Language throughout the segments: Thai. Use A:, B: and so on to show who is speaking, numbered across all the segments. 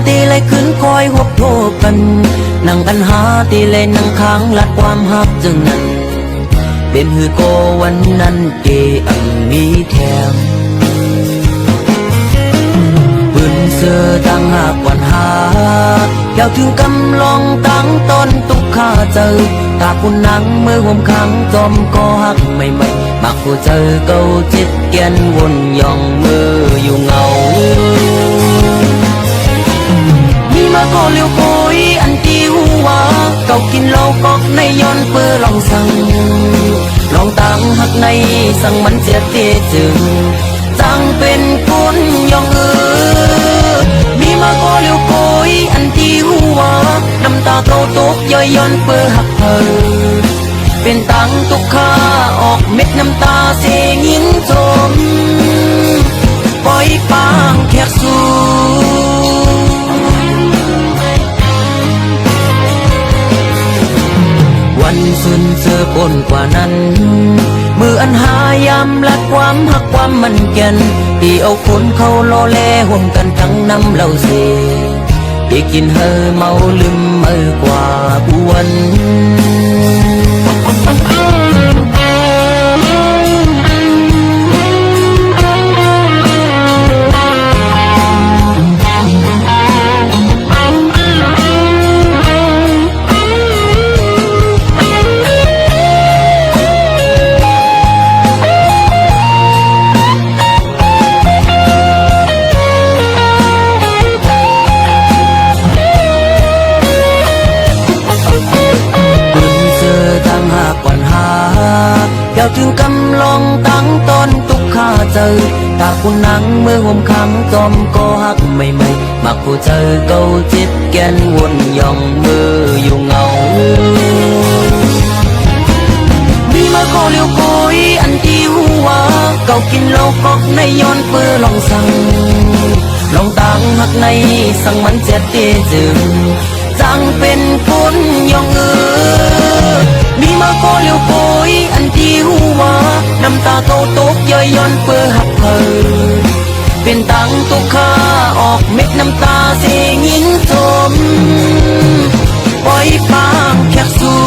A: ตีเลยขึ้นคอยหบโทษกันนั่งกันหาตีเลยนั่งค้างลัดความหักจึงนั้นเป็นหือโกวันนั้นเกอังมีแถมปืนเสือตั้งหากวันหาเกี่ยวถึงกำลองตั้งต้นตุกข้าเจอตาคุณนังมือห่มขังจอมก็หักไม่มักผู้เจอเก่าจิตเกียนวนย่องมืออยู่เงามีมาก็เลี้ยวโกยอันที่หัวเก่ากินเหล้ากอกในย้อนเปื้อลองสั่งลองตั้งหักในสั่งมันเสียเตจึงจังเป็นคนย่องมีมาก็เลี้ยวโกยอันที่หัวน้ำตาเก่าตกย่อยย้อนเปื้อหักเธอเป็นตังตุกข้าออกเม็ดน้ำตาเสียงินชมปล่อยปางแขกสู่วันสุนเจอปนกว่านั้นมืออันหายำลัดความหักความมันแก่นที่เอาคนเขาโลเลห่วมกันทั้งน้ำเหล้าเสียที่กินเฮอเมาลืมเมื่อกว่าผู้วันเจ้าถึงกำลองตั้งต้นตุกข้าเจอตาคุณนังมือห่มขังจอมก็หักไม่มักผู้เจอเก่าจิตแกนวนย่องมืออยู่เงามีมาก็เลี้ยวโกยอันที่หัวเก่ากินเหล้ากอกในย้อนเปื้อลองสั่งลองตั้งหักในสั่งมันเจ็ดเตจึงจังเป็นคนย่องมีมาก็เลี้ยวโกยอันที่หัวน้ำตาเก่าตกย่อยย้อนเปื้อหักเธอเป็นตังตุกข้าออกเม็ดน้ำตาเสียงินชมปล่อยปางแขกสู่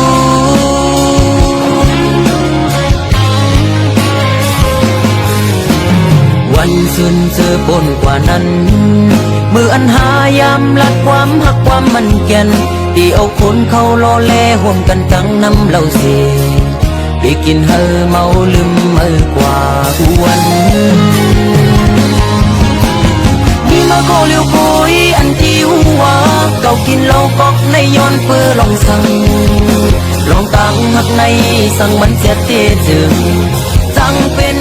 A: วันสุนเจอปนกว่านั้นมืออันหายำลัดความหักความมันแก่นที่เอาคนเขาโลเลห่วมกันทั้งน้ำเหล้าเสียที่กินเฮอเมาลืมเมื่อกว่าผู้วันมีมาก็เลี้ยวโกยอันที่หัวเก่ากินเหล้ากอกในย้อนเปื้อลองสั่งลองตั้งหักในสั่งมันเสียเตจึงจังเป็น